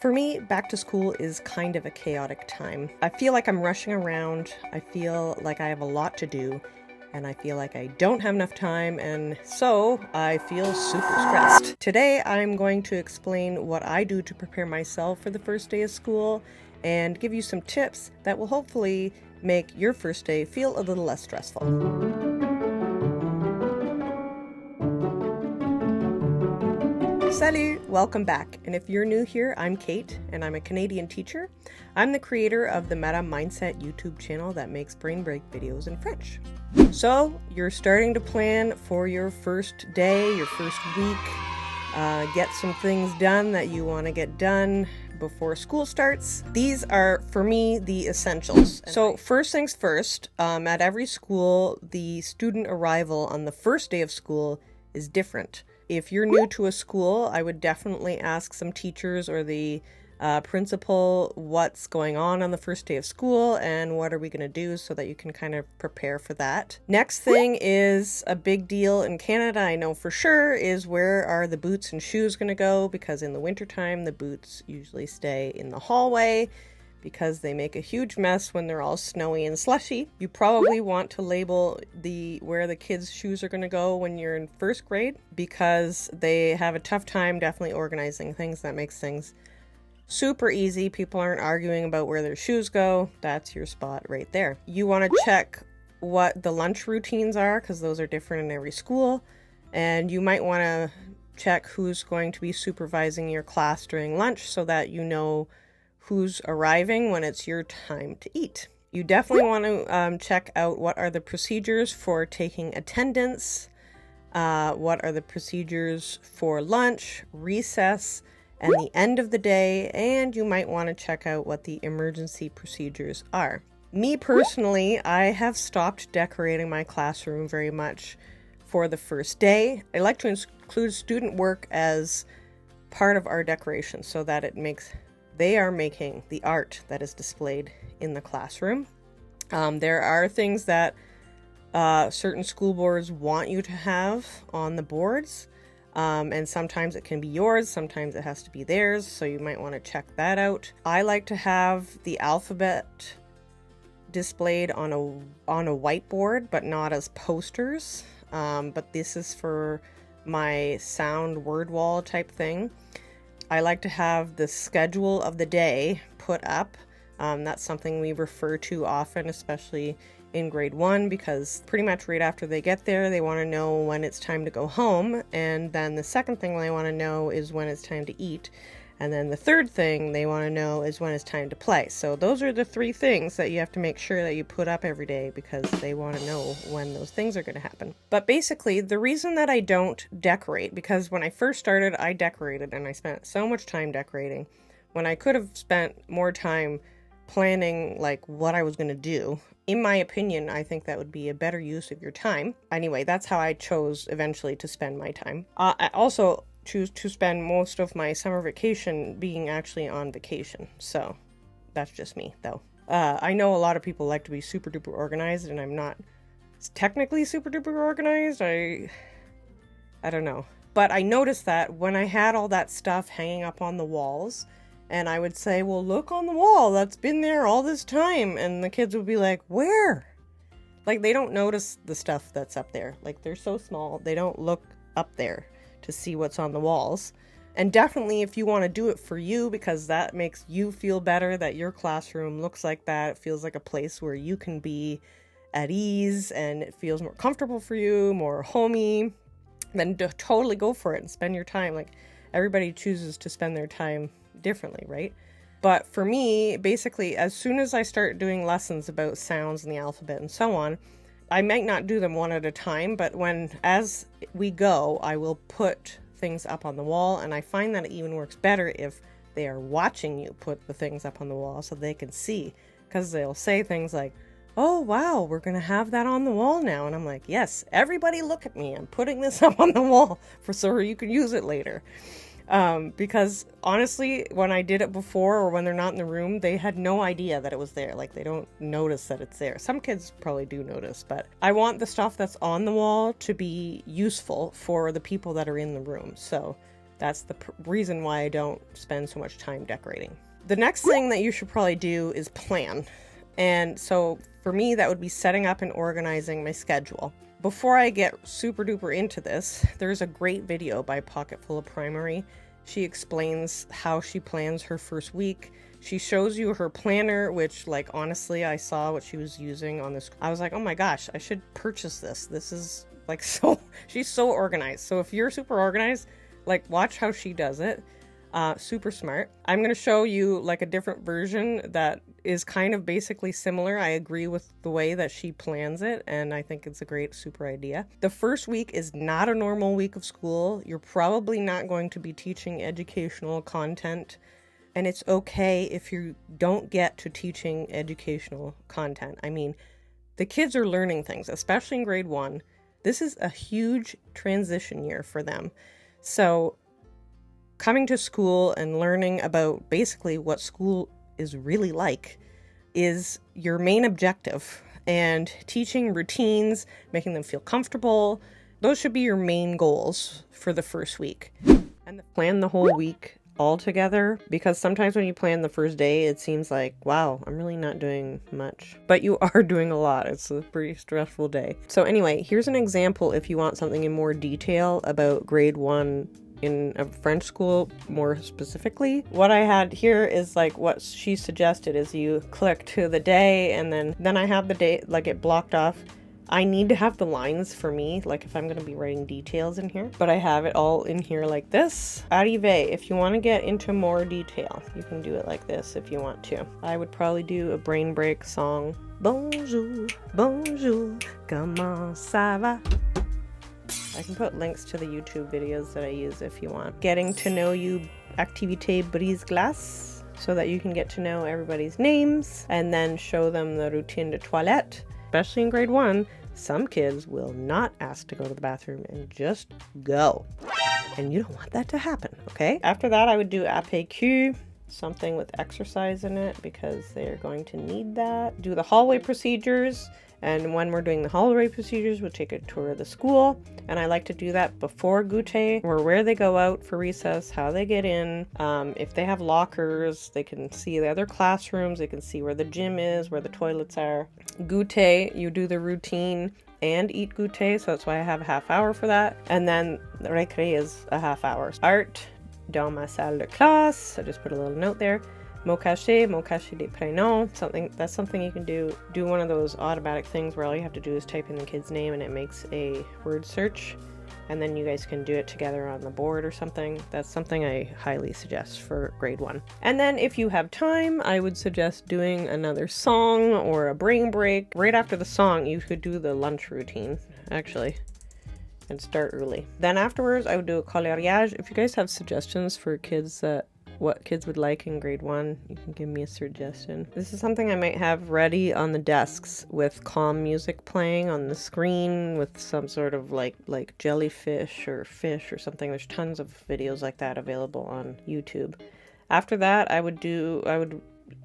For me, back to school is kind of a chaotic time. I feel like I'm rushing around, I feel like I have a lot to do, and I feel like I don't have enough time, and so I feel super stressed. Today, I'm going to explain what I do to prepare myself for the first day of school and give you some tips that will hopefully make your first day feel a little less stressful. Salut! Welcome back. And if you're new here, I'm Kate, and I'm a Canadian teacher. I'm the creator of the Meta Mindset YouTube channel that makes brain break videos in French. So, you're starting to plan for your first day, your first week, get some things done that you want to get done before school starts. These are, for me, the essentials. So first things first, at every school, the student arrival on the first day of school is different. If you're new to a school, I would definitely ask some teachers or the principal what's going on the first day of school and what are we going to do so that you can kind of prepare for that. Next thing is a big deal in Canada, I know for sure, is where are the boots and shoes going to go, because in the wintertime the boots usually stay in the hallway because they make a huge mess when they're all snowy and slushy. You probably want to label where the kids' shoes are going to go when you're in first grade, because they have a tough time definitely organizing things. That makes things super easy. People aren't arguing about where their shoes go. That's your spot right there. You want to check what the lunch routines are, because those are different in every school, and you might want to check who's going to be supervising your class during lunch so that you know who's arriving when it's your time to eat. You definitely want to check out what are the procedures for taking attendance, what are the procedures for lunch, recess, and the end of the day, and you might want to check out what the emergency procedures are. Me personally, I have stopped decorating my classroom very much for the first day. I like to include student work as part of our decoration so that they are making the art that is displayed in the classroom. There are things that certain school boards want you to have on the boards, and sometimes it can be yours, sometimes it has to be theirs, so you might want to check that out. I like to have the alphabet displayed on a whiteboard, but not as posters, but this is for my sound word wall type thing. I like to have the schedule of the day put up. That's something we refer to often, especially in grade 1, because pretty much right after they get there, they want to know when it's time to go home. And then the second thing they want to know is when it's time to eat. And then the third thing they want to know is when it's time to play. So those are the 3 things that you have to make sure that you put up every day, because they want to know when those things are going to happen. But basically, the reason that I don't decorate, because when I first started, I decorated and I spent so much time decorating when I could have spent more time planning like what I was going to do. In my opinion, I think that would be a better use of your time. Anyway, that's how I chose eventually to spend my time. I also choose to spend most of my summer vacation being actually on vacation. So that's just me, though. I know a lot of people like to be super duper organized, and I'm not technically super duper organized. I don't know. But I noticed that when I had all that stuff hanging up on the walls, and I would say, well, look on the wall, that's been there all this time. And the kids would be like, where? Like, they don't notice the stuff that's up there. Like, they're so small, they don't look up there to see what's on the walls. And definitely if you want to do it for you, because that makes you feel better that your classroom looks like that, it feels like a place where you can be at ease and it feels more comfortable for you, more homey, then totally go for it and spend your time. Like, everybody chooses to spend their time differently, right? But for me, basically, as soon as I start doing lessons about sounds and the alphabet and so on, I might not do them one at a time, but as we go, I will put things up on the wall, and I find that it even works better if they are watching you put the things up on the wall so they can see, because they'll say things like, oh wow, we're gonna have that on the wall now, and I'm like, yes, everybody look at me, I'm putting this up on the wall so you can use it later. Because honestly, when I did it before, or when they're not in the room, they had no idea that it was there. Like, they don't notice that it's there. Some kids probably do notice, but I want the stuff that's on the wall to be useful for the people that are in the room. So That's the reason why I don't spend so much time decorating. The next thing that you should probably do is plan. And so for me, that would be setting up and organizing my schedule. Before I get super duper into this, there's a great video by Pocketful of Primary. She explains how she plans her first week. She shows you her planner, which, like, honestly, I saw what she was using on this. I was like, oh my gosh, I should purchase this. This is like she's so organized. So if you're super organized, like, watch how she does it. Super smart. I'm going to show you like a different version that is kind of basically similar. I agree with the way that she plans it, and I think it's a great super idea. The first week is not a normal week of school. You're probably not going to be teaching educational content, and it's okay if you don't get to teaching educational content. I mean, the kids are learning things, especially in grade 1. This is a huge transition year for them. So coming to school and learning about basically what school is really like is your main objective. And teaching routines, making them feel comfortable, those should be your main goals for the first week. And plan the whole week all together, because sometimes when you plan the first day, it seems like, wow, I'm really not doing much. But you are doing a lot. It's a pretty stressful day. So anyway, here's an example if you want something in more detail about grade 1 in a French school more specifically. What I had here is like what she suggested is you click to the day, and then I have the day, like, it blocked off. I need to have the lines for me, like if I'm going to be writing details in here, but I have it all in here like this. Arrivé, if you want to get into more detail, you can do it like this if you want to. I would probably do a brain break song. Bonjour, bonjour, comment ça va? I can put links to the YouTube videos that I use if you want. Getting to know you activité brise-glace, so that you can get to know everybody's names and then show them the routine de toilette. Especially in grade 1, some kids will not ask to go to the bathroom and just go. And you don't want that to happen, okay? After that, I would do APQ, something with exercise in it, because they're going to need that. Do the hallway procedures. And when we're doing the hallway procedures, we'll take a tour of the school. And I like to do that before goûter, or where they go out for recess, how they get in. If they have lockers, they can see the other classrooms. They can see where the gym is, where the toilets are. Goûter, you do the routine and eat goûter. So that's why I have a half hour for that. And then the récré is a half hour. Art, dans ma salle de classe. I just put a little note there. Mot caché des prénoms, that's something you can do. Do one of those automatic things where all you have to do is type in the kid's name and it makes a word search, and then you guys can do it together on the board or something. That's something I highly suggest for grade 1. And then if you have time, I would suggest doing another song or a brain break. Right after the song, you could do the lunch routine, actually, and start early. Then afterwards, I would do a coloriage. If you guys have suggestions for kids what kids would like in grade 1, you can give me a suggestion. This is something I might have ready on the desks with calm music playing on the screen with some sort of like jellyfish or fish or something. There's tons of videos like that available on YouTube. After that, I would do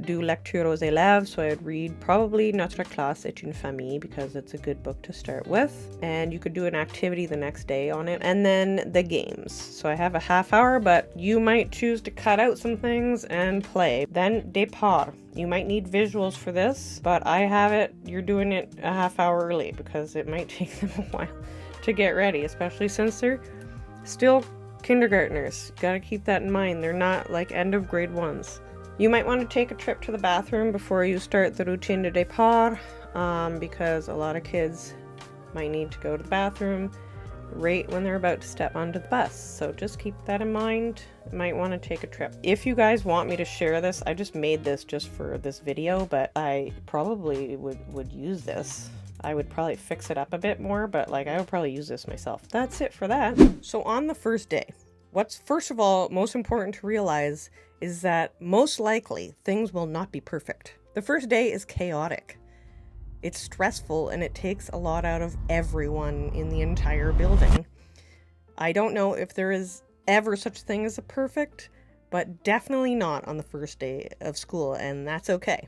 lecture aux élèves, so I would read probably Notre classe est une famille, because it's a good book to start with, and you could do an activity the next day on it. And then the games, so I have a half hour, but you might choose to cut out some things and play. Then départ, you might need visuals for this, but I have it, you're doing it a half hour early because it might take them a while to get ready, especially since they're still kindergartners. Gotta keep that in mind. They're not like end of grade 1s. You might want to take a trip to the bathroom before you start the routine de départ, because a lot of kids might need to go to the bathroom right when they're about to step onto the bus. So just keep that in mind. You might want to take a trip. If you guys want me to share this, I just made this just for this video, but I probably would use this. I would probably fix it up a bit more, but like I would probably use this myself. That's it for that. So on the first day, what's first of all most important to realize is that most likely things will not be perfect. The first day is chaotic. It's stressful and it takes a lot out of everyone in the entire building. I don't know if there is ever such thing as a perfect, but definitely not on the first day of school, and that's okay.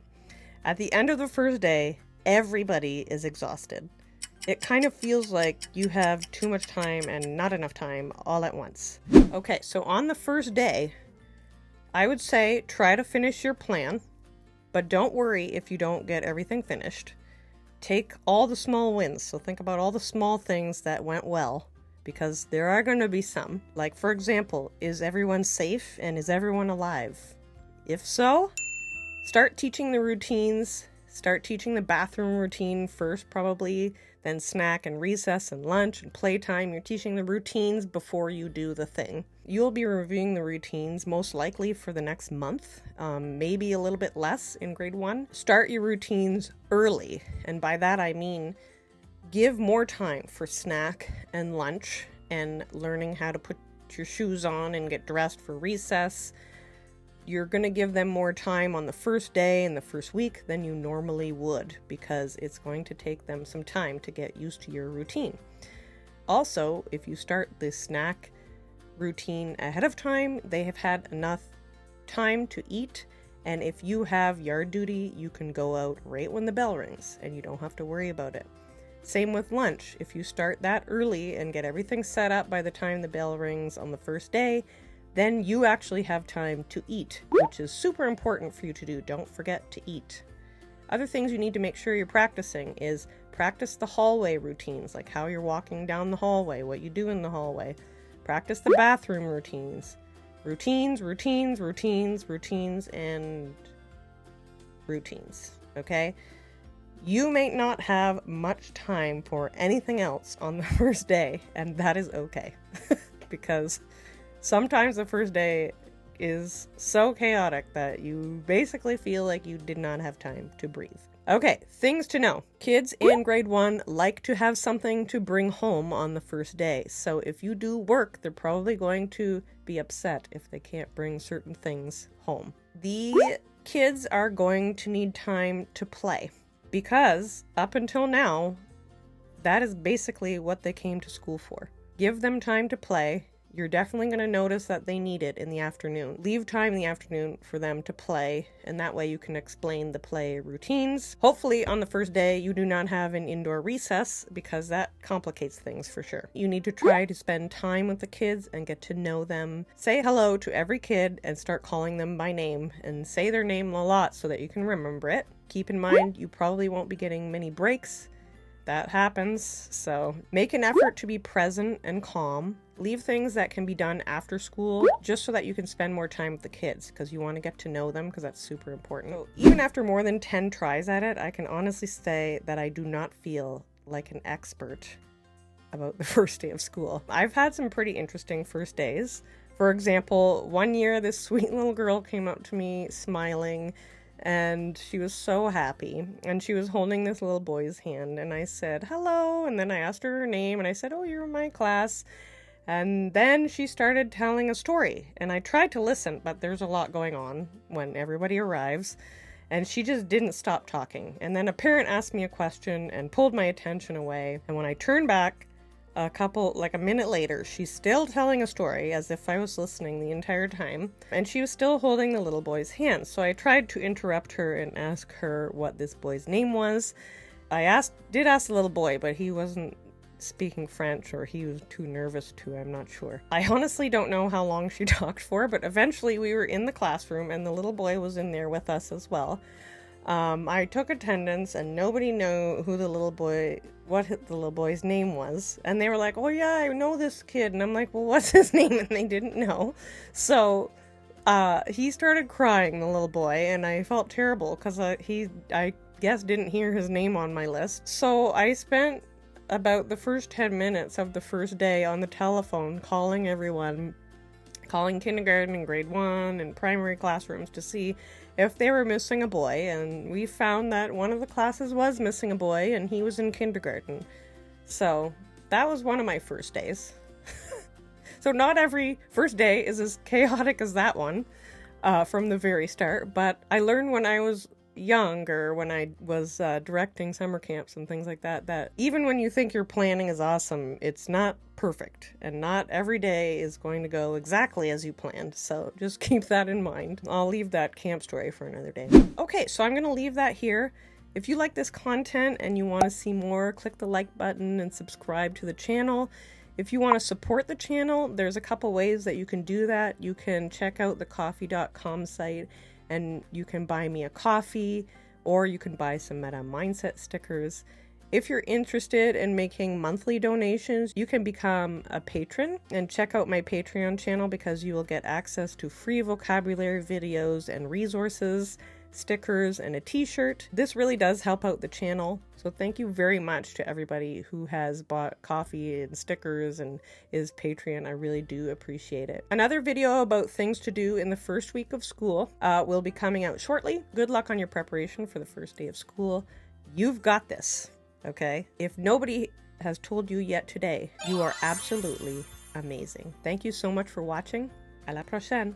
At the end of the first day, everybody is exhausted. it kind of feels like you have too much time and not enough time all at once. Okay, so on the first day, I would say try to finish your plan, but don't worry if you don't get everything finished. Take all the small wins. So think about all the small things that went well, because there are going to be some. Like, for example, is everyone safe and is everyone alive? If so, start teaching the routines. Start teaching the bathroom routine first, probably, then snack and recess and lunch and playtime. You're teaching the routines before you do the thing. You'll be reviewing the routines most likely for the next month, maybe a little bit less in grade 1. Start your routines early, and by that I mean give more time for snack and lunch and learning how to put your shoes on and get dressed for recess. You're going to give them more time on the first day and the first week than you normally would, because it's going to take them some time to get used to your routine. Also, if you start the snack routine ahead of time, they have had enough time to eat, and if you have yard duty, you can go out right when the bell rings and you don't have to worry about it. Same with lunch. If you start that early and get everything set up by the time the bell rings on the first day, then you actually have time to eat, which is super important for you to do. Don't forget to eat. Other things you need to make sure you're practicing is practice the hallway routines, like how you're walking down the hallway, what you do in the hallway. Practice the bathroom routines. Routines, routines, routines, routines, and routines, okay? You may not have much time for anything else on the first day, and that is okay, because sometimes the first day is so chaotic that you basically feel like you did not have time to breathe. Okay, things to know. Kids in grade 1 like to have something to bring home on the first day. So if you do work, they're probably going to be upset if they can't bring certain things home. The kids are going to need time to play, because up until now, that is basically what they came to school for. Give them time to play. You're definitely going to notice that they need it in the afternoon. Leave time in the afternoon for them to play, and that way you can explain the play routines. Hopefully on the first day you do not have an indoor recess, because that complicates things for sure. You need to try to spend time with the kids and get to know them. Say hello to every kid and start calling them by name, and say their name a lot so that you can remember it. Keep in mind you probably won't be getting many breaks. That happens, so make an effort to be present and calm. Leave things that can be done after school just so that you can spend more time with the kids, because you want to get to know them, because that's super important. So even after more than 10 tries at it, I can honestly say that I do not feel like an expert about the first day of school. I've had some pretty interesting first days. For example, one year this sweet little girl came up to me smiling, and she was so happy, and she was holding this little boy's hand, and I said hello, and then I asked her name, and I said, oh, you're in my class. And then she started telling a story, and I tried to listen, but there's a lot going on when everybody arrives, and she just didn't stop talking. And then a parent asked me a question and pulled my attention away, and when I turned back a minute later, she's still telling a story as if I was listening the entire time, and she was still holding the little boy's hand. So I tried to interrupt her and ask her what this boy's name was. I did ask the little boy, but he wasn't speaking French, or he was too nervous to, I'm not sure. I honestly don't know how long she talked for, but eventually we were in the classroom and the little boy was in there with us as well. I took attendance and nobody knew what the little boy's name was. And they were like, oh yeah, I know this kid. And I'm like, well, what's his name? And they didn't know. So he started crying, the little boy, and I felt terrible because I guess didn't hear his name on my list. So I spent about the first 10 minutes of the first day on the telephone calling everyone, calling kindergarten and grade 1 and primary classrooms to see if they were missing a boy, and we found that one of the classes was missing a boy, and he was in kindergarten. So that was one of my first days. So not every first day is as chaotic as that one from the very start, but I learned when I was younger, when I was directing summer camps and things like that, that even when you think your planning is awesome, it's not perfect, and not every day is going to go exactly as you planned. So just keep that in mind. I'll leave that camp story for another day. Okay, so I'm going to leave that here. If you like this content and you want to see more, click the like button and subscribe to the channel. If you want to support the channel, there's a couple ways that you can do that. You can check out the coffee.com site and you can buy me a coffee, or you can buy some Meta Mindset stickers. If you're interested in making monthly donations, you can become a patron and check out my Patreon channel because you will get access to free vocabulary videos and resources, stickers, and a t-shirt. This really does help out the channel. So thank you very much to everybody who has bought coffee and stickers and is Patreon. I really do appreciate it. Another video about things to do in the first week of school will be coming out shortly. Good luck on your preparation for the first day of school. You've got this. Okay? If nobody has told you yet today, you are absolutely amazing. Thank you so much for watching. À la prochaine.